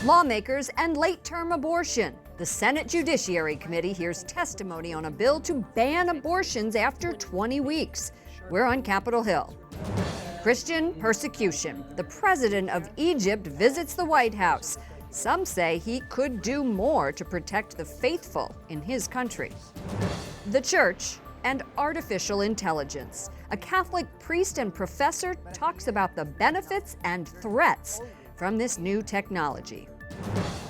Lawmakers and late-term abortion. The Senate Judiciary Committee hears testimony on a bill to ban abortions after 20 weeks. We're on Capitol Hill. Christian persecution. The president of Egypt visits the White House. Some say he could do more to protect the faithful in his country. The church and artificial intelligence. A Catholic priest and professor talks about the benefits and threats from this new technology.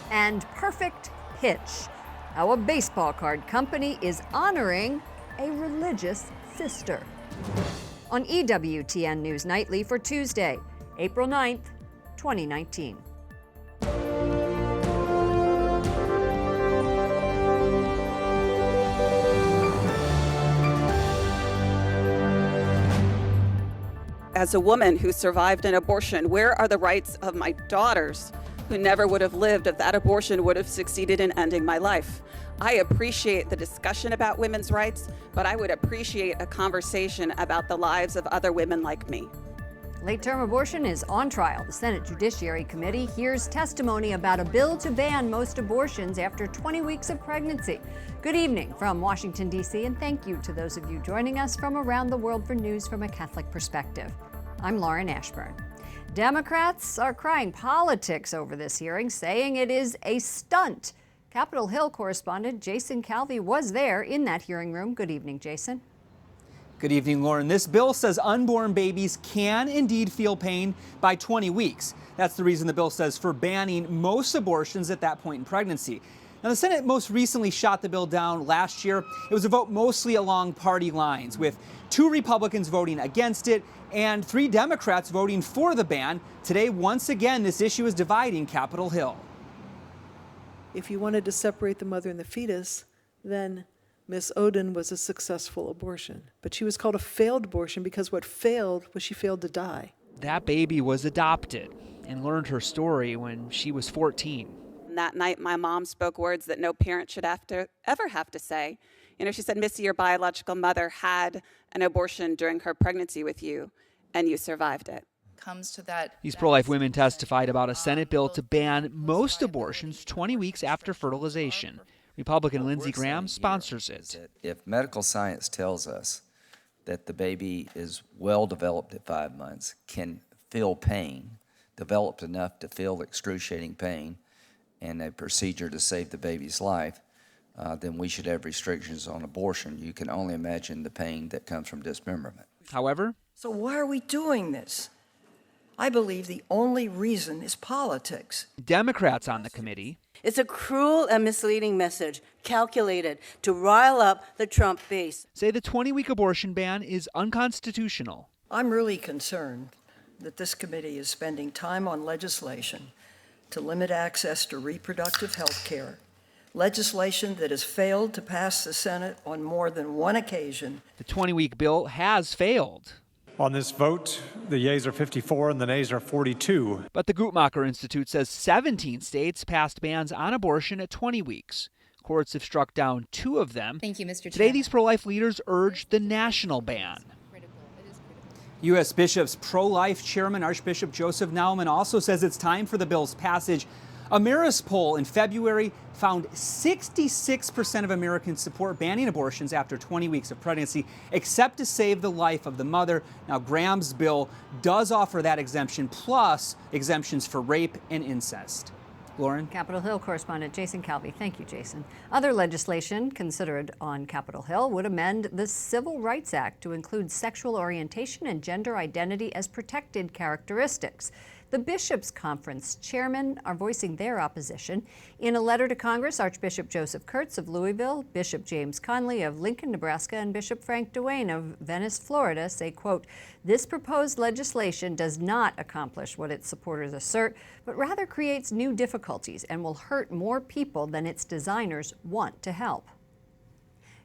And perfect pitch. How a baseball card company is honoring a religious sister. On EWTN News Nightly for Tuesday, April 9th, 2019. As a woman who survived an abortion, where are the rights of my daughters who never would have lived if that abortion would have succeeded in ending my life? I appreciate the discussion about women's rights, but I would appreciate a conversation about the lives of other women like me. Late-term abortion is on trial. The Senate Judiciary Committee hears testimony about a bill to ban most abortions after 20 weeks of pregnancy. Good evening from Washington, D.C., and thank you to those of you joining us from around the world for news from a Catholic perspective. I'm Lauren Ashburn. Democrats are crying politics over this hearing, saying it is a stunt. Capitol Hill correspondent Jason Calvi was there in that hearing room. Good evening, Jason. Good evening, Lauren. This bill says unborn babies can indeed feel pain by 20 weeks. That's the reason the bill says for banning most abortions at that point in pregnancy. Now, the Senate most recently shot the bill down last year. It was a vote mostly along party lines, with 2 Republicans voting against it and 3 Democrats voting for the ban. Today, once again, this issue is dividing Capitol Hill. If you wanted to separate the mother and the fetus, then Miss Oden was a successful abortion. But she was called a failed abortion because what failed was she failed to die. That baby was adopted and learned her story when she was 14. That night, my mom spoke words that no parent should ever have to say. You know, she said, "Missy, your biological mother had an abortion during her pregnancy with you, and you survived it." These pro-life women testified about a Senate bill to ban most abortions 20 weeks after fertilization. Republican Lindsey Graham sponsors it. If medical science tells us that the baby is well developed at 5 months, can feel pain, developed enough to feel excruciating pain, and a procedure to save the baby's life, then we should have restrictions on abortion. You can only imagine the pain that comes from dismemberment. However, so why are we doing this? I believe the only reason is politics. Democrats on the committee. It's a cruel and misleading message calculated to rile up the Trump base. Say the 20-week abortion ban is unconstitutional. I'm really concerned that this committee is spending time on legislation to limit access to reproductive health care, legislation that has failed to pass the Senate on more than one occasion. The 20-week bill has failed. On this vote, the yeas are 54 and the nays are 42. But the Guttmacher Institute says 17 states passed bans on abortion at 20 weeks. Courts have struck down 2 of them. Thank you, Mr. Chairman. Today, these pro-life leaders urged the national ban. U.S. Bishops pro-life chairman Archbishop Joseph Kurtz also says it's time for the bill's passage. A Marist poll in February found 66% of Americans support banning abortions after 20 weeks of pregnancy, except to save the life of the mother. Now, Graham's bill does offer that exemption, plus exemptions for rape and incest. Lauren? Capitol Hill correspondent Jason Calvi. Thank you, Jason. Other legislation considered on Capitol Hill would amend the Civil Rights Act to include sexual orientation and gender identity as protected characteristics. The Bishops' Conference chairmen are voicing their opposition. In a letter to Congress, Archbishop Joseph Kurtz of Louisville, Bishop James Conley of Lincoln, Nebraska, and Bishop Frank Duane of Venice, Florida, say, quote, "This proposed legislation does not accomplish what its supporters assert, but rather creates new difficulties and will hurt more people than its designers want to help."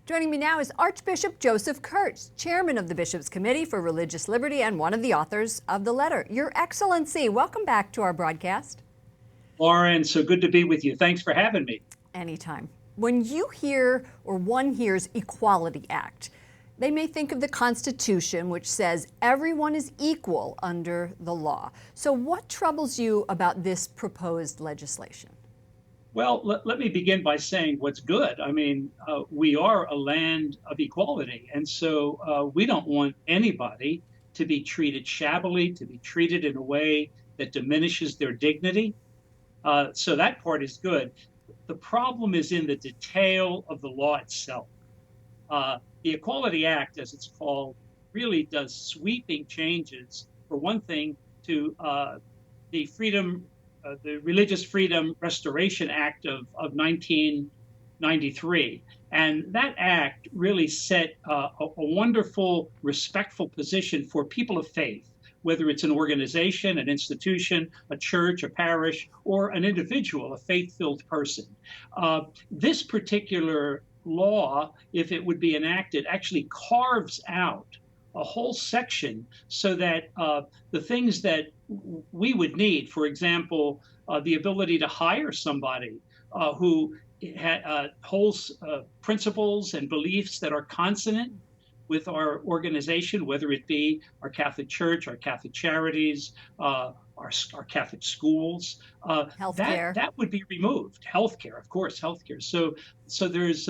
Joining me now is Archbishop Joseph Kurtz, chairman of the Bishops' Committee for Religious Liberty and one of the authors of the letter. Your Excellency, welcome back to our broadcast. Lauren, so good to be with you. Thanks for having me. Anytime. When you hear or one hears Equality Act, They may think of the Constitution, which says everyone is equal under the law. So what troubles you about this proposed legislation? Well, let me begin by saying what's good. I mean, we are a land of equality, and so we don't want anybody to be treated shabbily, to be treated in a way that diminishes their dignity. So that part is good. The problem is in the detail of the law itself. The Equality Act, as it's called, really does sweeping changes, for one thing, to the Religious Freedom Restoration Act of 1993. And that act really set a wonderful, respectful position for people of faith, whether it's an organization, an institution, a church, a parish, or an individual, a faith-filled person. This particular law, if it would be enacted, actually carves out a whole section so that the things that we would need, for example, the ability to hire somebody who holds principles and beliefs that are consonant with our organization, whether it be our Catholic Church, our Catholic Charities, our Catholic schools, that would be removed. Healthcare, of course, healthcare. So there's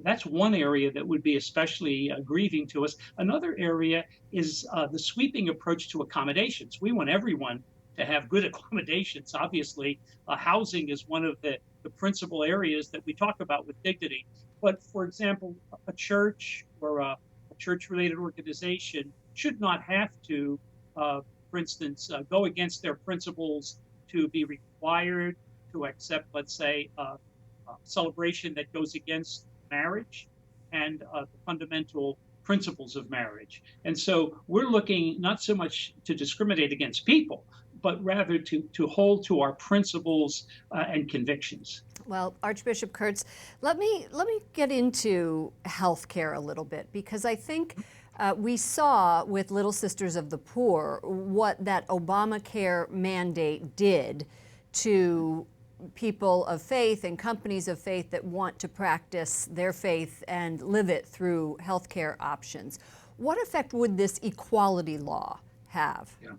that's one area that would be especially grieving to us. Another area is the sweeping approach to accommodations. We want everyone to have good accommodations. Obviously, housing is one of the principal areas that we talk about with dignity. But for example, a church or a church-related organization should not have to, for instance, go against their principles to be required to accept, let's say, a celebration that goes against marriage and the fundamental principles of marriage. And so we're looking not so much to discriminate against people, but rather to hold to our principles and convictions. Well, Archbishop Kurtz, let me get into healthcare a little bit, because I think we saw with Little Sisters of the Poor what that Obamacare mandate did to people of faith and companies of faith that want to practice their faith and live it through healthcare options. What effect would this equality law have? Yeah.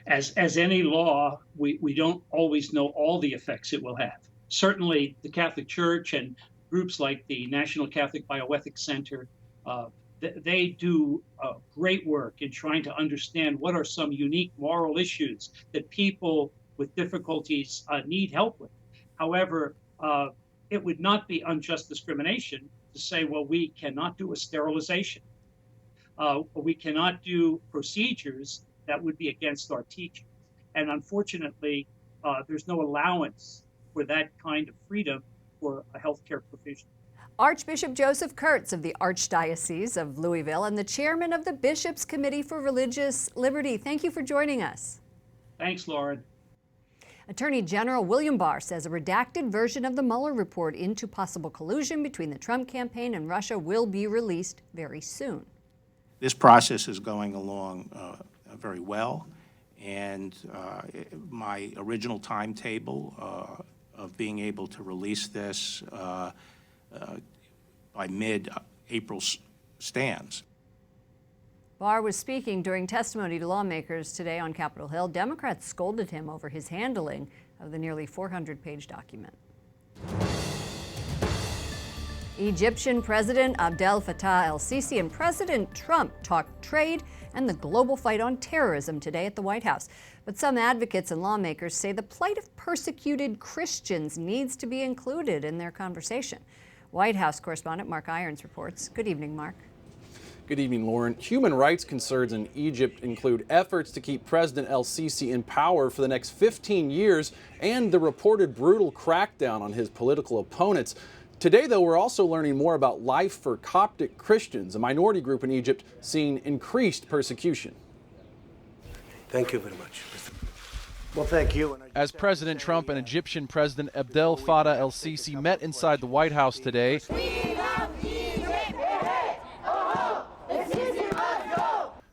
As any law, we don't always know all the effects it will have. Certainly, the Catholic Church and groups like the National Catholic Bioethics Center, they do great work in trying to understand what are some unique moral issues that people with difficulties need help with. However, it would not be unjust discrimination to say, well, we cannot do a sterilization. We cannot do procedures that would be against our teachings. And unfortunately, there's no allowance for that kind of freedom for a healthcare provision. Archbishop Joseph Kurtz of the Archdiocese of Louisville and the chairman of the Bishops' Committee for Religious Liberty. Thank you for joining us. Thanks, Lauren. Attorney General William Barr says a redacted version of the Mueller report into possible collusion between the Trump campaign and Russia will be released very soon. This process is going along very well, and my original timetable of being able to release this by mid-April stands. Barr was speaking during testimony to lawmakers today on Capitol Hill. Democrats scolded him over his handling of the nearly 400-page document. Egyptian President Abdel Fattah el-Sisi and President Trump talked trade and the global fight on terrorism today at the White House. But some advocates and lawmakers say the plight of persecuted Christians needs to be included in their conversation. White House correspondent Mark Irons reports. Good evening, Mark. Good evening, Lauren. Human rights concerns in Egypt include efforts to keep President el-Sisi in power for the next 15 years and the reported brutal crackdown on his political opponents. Today, though, we're also learning more about life for Coptic Christians, a minority group in Egypt seeing increased persecution. Thank you very much. Well, thank you. As President Trump and Egyptian President Abdel Fattah el-Sisi met inside the White House today,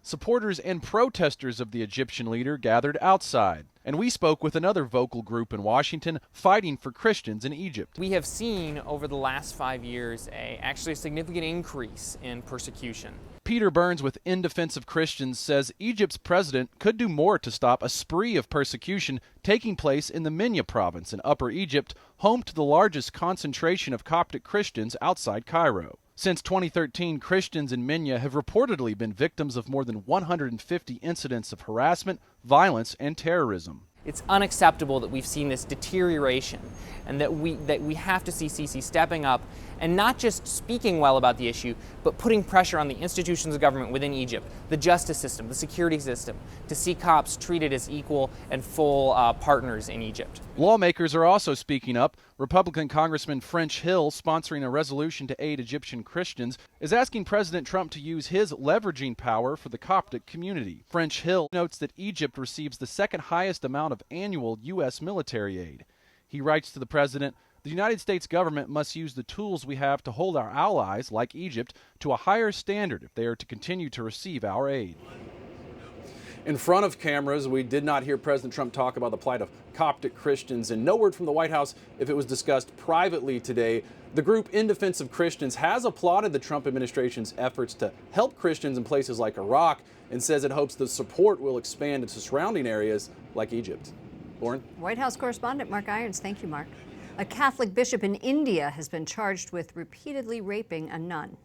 supporters and protesters of the Egyptian leader gathered outside. And we spoke with another vocal group in Washington fighting for Christians in Egypt. We have seen over the last 5 years actually a significant increase in persecution. Peter Burns with In Defense of Christians says Egypt's president could do more to stop a spree of persecution taking place in the Minya province in Upper Egypt, home to the largest concentration of Coptic Christians outside Cairo. Since 2013, Christians in Minya have reportedly been victims of more than 150 incidents of harassment, violence, and terrorism. It's unacceptable that we've seen this deterioration, and that we have to see Sisi stepping up and not just speaking well about the issue, but putting pressure on the institutions of government within Egypt, the justice system, the security system, to see cops treated as equal and full partners in Egypt. Lawmakers are also speaking up. Republican Congressman French Hill, sponsoring a resolution to aid Egyptian Christians, is asking President Trump to use his leveraging power for the Coptic community. French Hill notes that Egypt receives the second highest amount of annual U.S. military aid. He writes to the president, "The United States government must use the tools we have to hold our allies, like Egypt, to a higher standard if they are to continue to receive our aid." In front of cameras, we did not hear President Trump talk about the plight of Coptic Christians, and no word from the White House if it was discussed privately today. The group In Defense of Christians has applauded the Trump administration's efforts to help Christians in places like Iraq and says it hopes the support will expand into surrounding areas like Egypt. Lauren? White House correspondent Mark Irons. Thank you, Mark. A Catholic bishop in India has been charged with repeatedly raping a nun.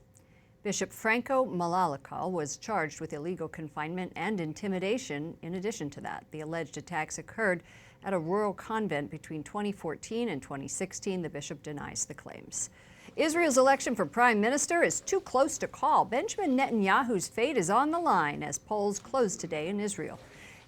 Bishop Franco Malalakal was charged with illegal confinement and intimidation. In addition to that, the alleged attacks occurred at a rural convent between 2014 and 2016. The bishop denies the claims. Israel's election for prime minister is too close to call. Benjamin Netanyahu's fate is on the line as polls close today in Israel.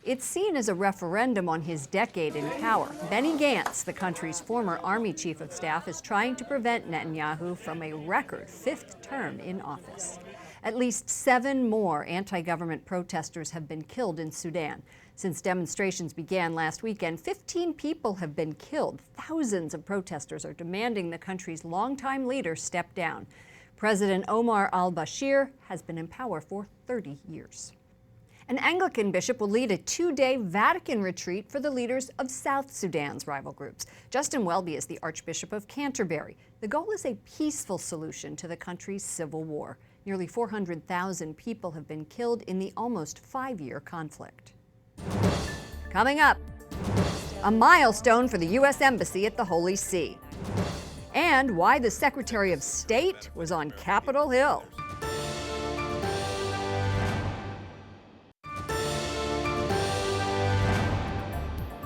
It's seen as a referendum on his decade in power. Benny Gantz, the country's former army chief of staff, is trying to prevent Netanyahu from a record fifth term in office. At least 7 more anti-government protesters have been killed in Sudan. Since demonstrations began last weekend, 15 people have been killed. Thousands of protesters are demanding the country's longtime leader step down. President Omar al-Bashir has been in power for 30 years. An Anglican bishop will lead a 2-day Vatican retreat for the leaders of South Sudan's rival groups. Justin Welby is the Archbishop of Canterbury. The goal is a peaceful solution to the country's civil war. Nearly 400,000 people have been killed in the almost 5-year conflict. Coming up, a milestone for the U.S. Embassy at the Holy See, and why the Secretary of State was on Capitol Hill.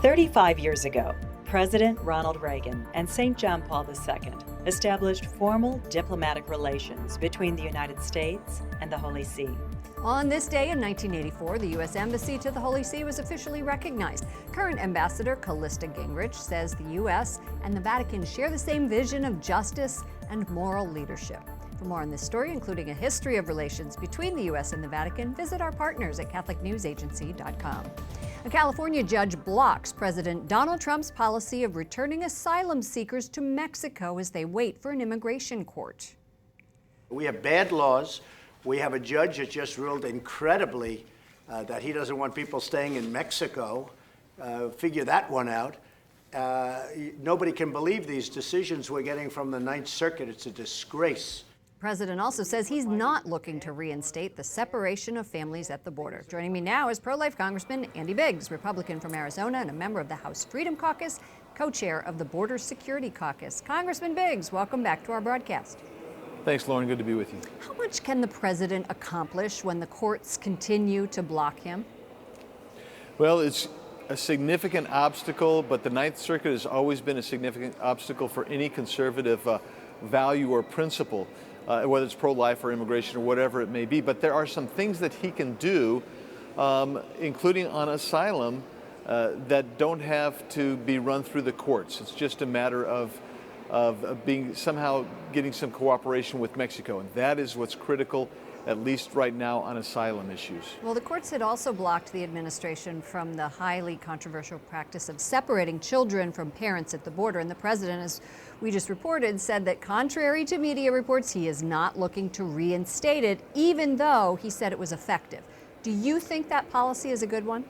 35 years ago, President Ronald Reagan and St. John Paul II established formal diplomatic relations between the United States and the Holy See. On this day in 1984, the U.S. Embassy to the Holy See was officially recognized. Current Ambassador Callista Gingrich says the U.S. and the Vatican share the same vision of justice and moral leadership. For more on this story, including a history of relations between the U.S. and the Vatican, visit our partners at CatholicNewsAgency.com. A California judge blocks President Donald Trump's policy of returning asylum seekers to Mexico as they wait for an immigration court. We have bad laws. We have a judge that just ruled incredibly that he doesn't want people staying in Mexico. Figure that one out. Nobody can believe these decisions we're getting from the Ninth Circuit. It's a disgrace. The president also says he's not looking to reinstate the separation of families at the border. Joining me now is pro-life Congressman Andy Biggs, Republican from Arizona and a member of the House Freedom Caucus, co-chair of the Border Security Caucus. Congressman Biggs, welcome back to our broadcast. Thanks, Lauren. Good to be with you. How much can the president accomplish when the courts continue to block him? Well, it's a significant obstacle, but the Ninth Circuit has always been a significant obstacle for any conservative value or principle, whether it's pro-life or immigration or whatever it may be. But there are some things that he can do, including on asylum, that don't have to be run through the courts. It's just a matter of being somehow getting some cooperation with Mexico, and that is what's critical, at least right now, on asylum issues. Well, the courts had also blocked the administration from the highly controversial practice of separating children from parents at the border, and the president, as we just reported, said that contrary to media reports, he is not looking to reinstate it, even though he said it was effective. Do you think that policy is a good one?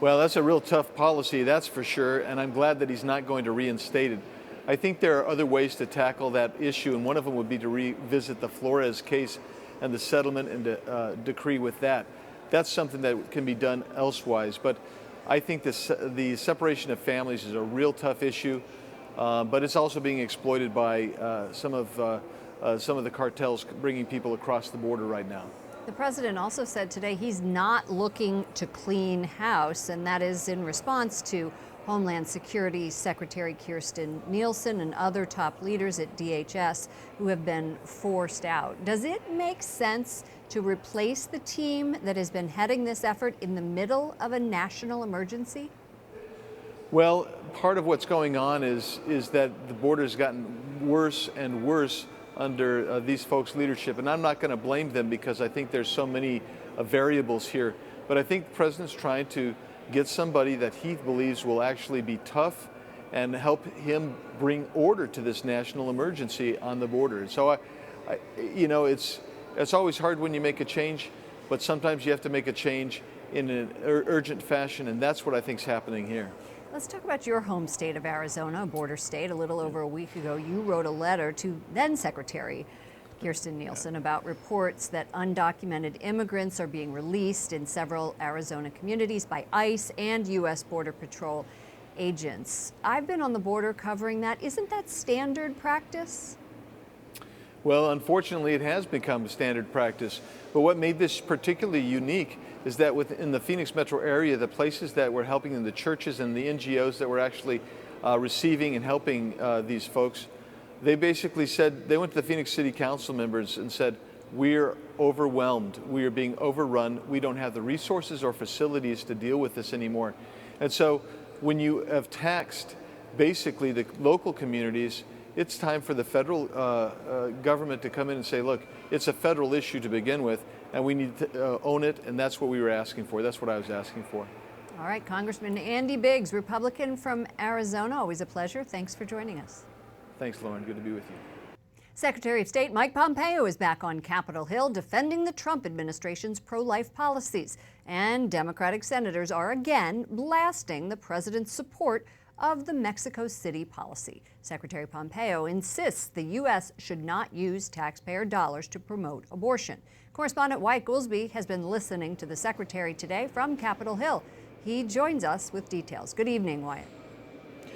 Well, that's a real tough policy, that's for sure, and I'm glad that he's not going to reinstate it. I think there are other ways to tackle that issue, and one of them would be to revisit the Flores case and the settlement and the decree with that. That's something that can be done elsewise. But I think the separation of families is a real tough issue, but it's also being exploited by some of the cartels bringing people across the border right now. The president also said today he's not looking to clean house, and that is in response to Homeland Security Secretary Kirstjen Nielsen and other top leaders at DHS who have been forced out. Does it make sense to replace the team that has been heading this effort in the middle of a national emergency? Well, part of what's going on is that the border has gotten worse and worse under these folks' leadership. And I'm not going to blame them because I think there's so many variables here. But I think the president's trying to get somebody that he believes will actually be tough and help him bring order to this national emergency on the border. And so, it's always hard when you make a change, but sometimes you have to make a change in an urgent fashion, and that's what I think is happening here. Let's talk about your home state of Arizona, a border state. A little over a week ago, you wrote a letter to then Secretary Kirstjen Nielsen about reports that undocumented immigrants are being released in several Arizona communities by ICE and U.S. Border Patrol agents. I've been on the border covering that. Isn't that standard practice? Well, unfortunately, it has become standard practice. But what made this particularly unique is that within the Phoenix metro area, the places that were helping them, the churches and the NGOs that were actually receiving and helping these folks, they basically said, they went to the Phoenix City Council members and said, we're overwhelmed, we are being overrun, we don't have the resources or facilities to deal with this anymore. And so when you have taxed basically the local communities, it's time for the federal government to come in and say, look, it's a federal issue to begin with, and we need to own it, and that's what we were asking for. That's what I was asking for. All right, Congressman Andy Biggs, Republican from Arizona. Always a pleasure. Thanks for joining us. Thanks, Lauren. Good to be with you. Secretary of State Mike Pompeo is back on Capitol Hill defending the Trump administration's pro-life policies. And Democratic senators are again blasting the president's support of the Mexico City policy. Secretary Pompeo insists the U.S. should not use taxpayer dollars to promote abortion. Correspondent Wyatt Goolsby has been listening to the secretary today from Capitol Hill. He joins us with details. Good evening, Wyatt.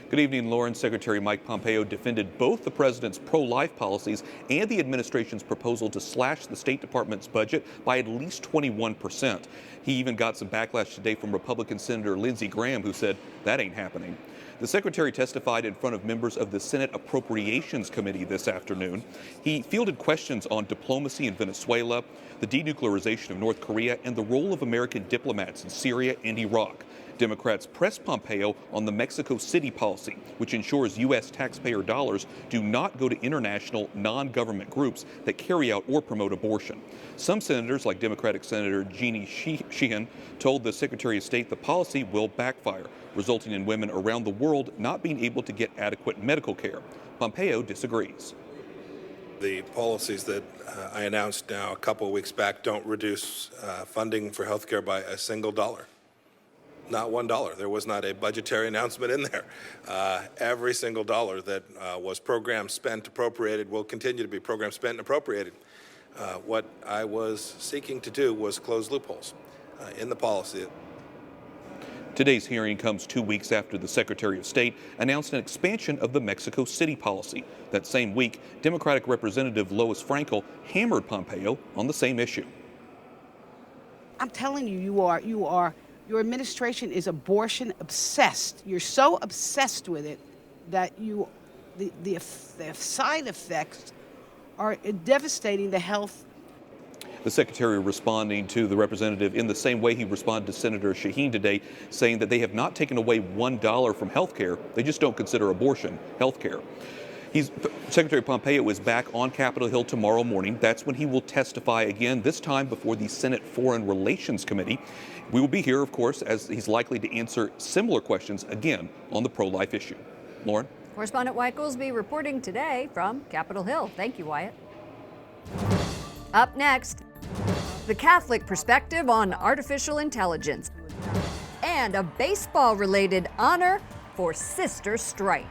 Good evening, Lauren. Secretary Mike Pompeo defended both the president's pro-life policies and the administration's proposal to slash the State Department's budget by at least 21%. He even got some backlash today from Republican Senator Lindsey Graham, who said that ain't happening. The secretary testified in front of members of the Senate Appropriations Committee this afternoon. He fielded questions on diplomacy in Venezuela, the denuclearization of North Korea, and the role of American diplomats in Syria and Iraq. Democrats pressed Pompeo on the Mexico City policy, which ensures U.S. taxpayer dollars do not go to international non-government groups that carry out or promote abortion. Some senators, like Democratic Senator Jeannie Sheehan, told the Secretary of State the policy will backfire, resulting in women around the world not being able to get adequate medical care. Pompeo disagrees. The policies that I announced now a couple of weeks back don't reduce funding for health care by a single dollar. Not $1. There was not a budgetary announcement in there. Every single dollar that was program spent, appropriated, will continue to be program spent and appropriated. What I was seeking to do was close loopholes in the policy. Today's hearing comes 2 weeks after the Secretary of State announced an expansion of the Mexico City policy. That same week, Democratic Representative Lois Frankel hammered Pompeo on the same issue. I'm telling you, your administration is abortion obsessed. You're so obsessed with it that the side effects are devastating the health. The secretary responding to the representative in the same way he responded to Senator Shaheen today, saying that they have not taken away $1 from health care. They just don't consider abortion health care. Secretary Pompeo is back on Capitol Hill tomorrow morning. That's when he will testify again, this time before the Senate Foreign Relations Committee. We will be here, of course, as he's likely to answer similar questions again on the pro-life issue. Lauren? Correspondent Wyatt Goolsby reporting today from Capitol Hill. Thank you, Wyatt. Up next, the Catholic perspective on artificial intelligence and a baseball-related honor for Sister Strike.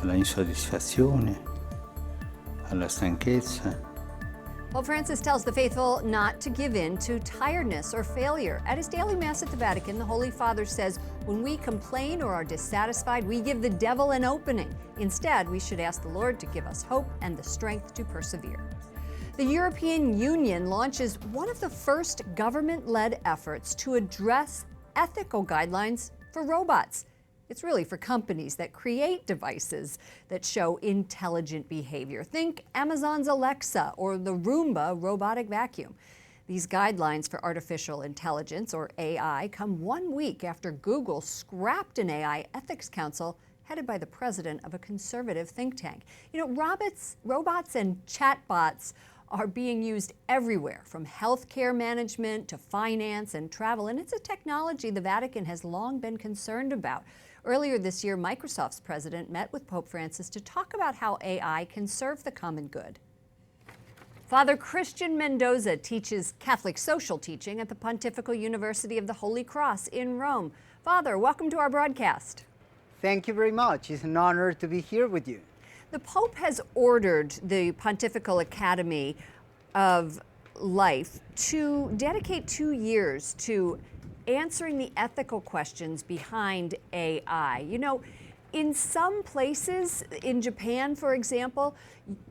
alla insoddisfazione, alla stanchezza. Pope Francis tells the faithful not to give in to tiredness or failure. At his daily Mass at the Vatican, the Holy Father says, when we complain or are dissatisfied, we give the devil an opening. Instead, we should ask the Lord to give us hope and the strength to persevere. The European Union launches one of the first government-led efforts to address ethical guidelines for robots. It's really for companies that create devices that show intelligent behavior. Think Amazon's Alexa or the Roomba robotic vacuum. These guidelines for artificial intelligence, or AI, come 1 week after Google scrapped an AI ethics council headed by the president of a conservative think tank. You know, robots and chatbots are being used everywhere, from healthcare management to finance and travel, and it's a technology the Vatican has long been concerned about. Earlier this year, Microsoft's president met with Pope Francis to talk about how AI can serve the common good. Father Christian Mendoza teaches Catholic social teaching at the Pontifical University of the Holy Cross in Rome. Father, welcome to our broadcast. Thank you very much. It's an honor to be here with you. The Pope has ordered the Pontifical Academy of Life to dedicate 2 years to answering the ethical questions behind AI. You know, in some places, in Japan, for example,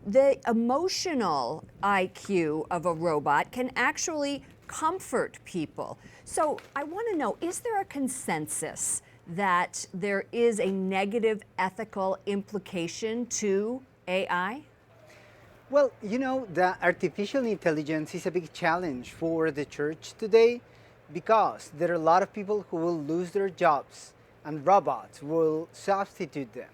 the emotional IQ of a robot can actually comfort people. So I want to know, is there a consensus that there is a negative ethical implication to AI? Well, you know, the artificial intelligence is a big challenge for the church today because there are a lot of people who will lose their jobs and robots will substitute them.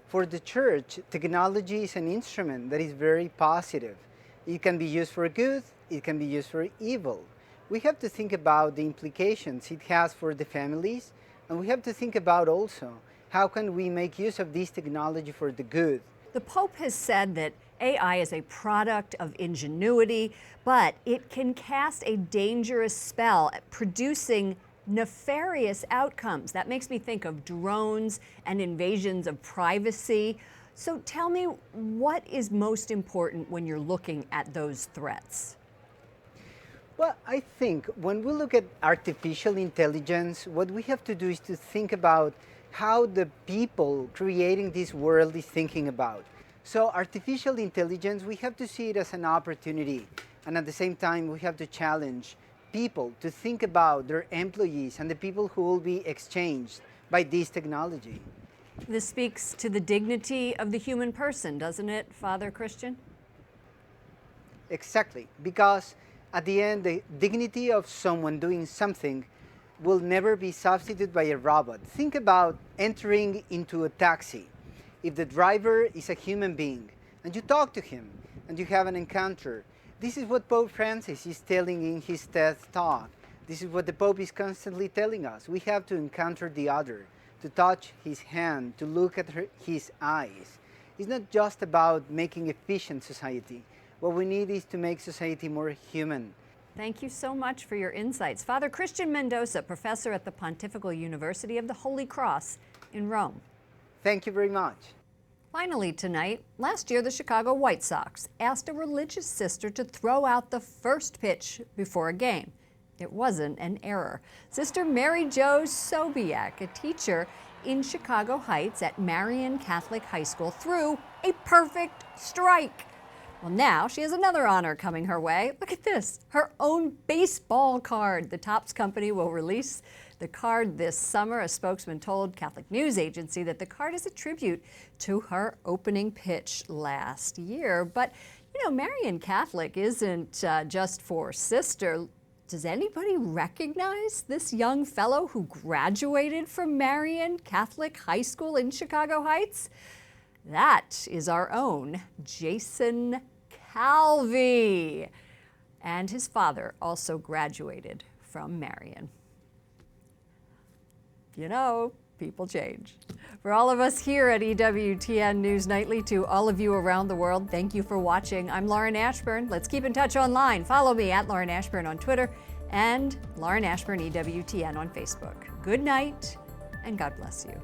For the church, technology is an instrument that is very positive. It can be used for good, it can be used for evil. We have to think about the implications it has for the families, and we have to think about also how can we make use of this technology for the good. The Pope has said that AI is a product of ingenuity, but it can cast a dangerous spell at producing nefarious outcomes. That makes me think of drones and invasions of privacy. So tell me, what is most important when you're looking at those threats? Well, I think when we look at artificial intelligence, what we have to do is to think about how the people creating this world is thinking about. So artificial intelligence, we have to see it as an opportunity. And at the same time, we have to challenge people to think about their employees and the people who will be exchanged by this technology. This speaks to the dignity of the human person, doesn't it, Father Christian? Exactly, because at the end, the dignity of someone doing something will never be substituted by a robot. Think about entering into a taxi. If the driver is a human being and you talk to him and you have an encounter, this is what Pope Francis is telling in his TED Talk. This is what the Pope is constantly telling us. We have to encounter the other, to touch his hand, to look at his eyes. It's not just about making efficient society. What we need is to make society more human. Thank you so much for your insights. Father Christian Mendoza, professor at the Pontifical University of the Holy Cross in Rome. Thank you very much. Finally tonight, last year the Chicago White Sox asked a religious sister to throw out the first pitch before a game. It wasn't an error. Sister Mary Jo Sobiak, a teacher in Chicago Heights at Marian Catholic High School, threw a perfect strike. Well, now she has another honor coming her way. Look at this, her own baseball card. The Topps company will release the card this summer. A spokesman told Catholic News Agency that the card is a tribute to her opening pitch last year. But, you know, Marian Catholic isn't just for sister. Does anybody recognize this young fellow who graduated from Marian Catholic High School in Chicago Heights? That is our own Jason Calvi. And his father also graduated from Marian. You know, people change. For all of us here at EWTN News Nightly, to all of you around the world, thank you for watching. I'm Lauren Ashburn. Let's keep in touch online. Follow me at Lauren Ashburn on Twitter and Lauren Ashburn EWTN on Facebook. Good night, and God bless you.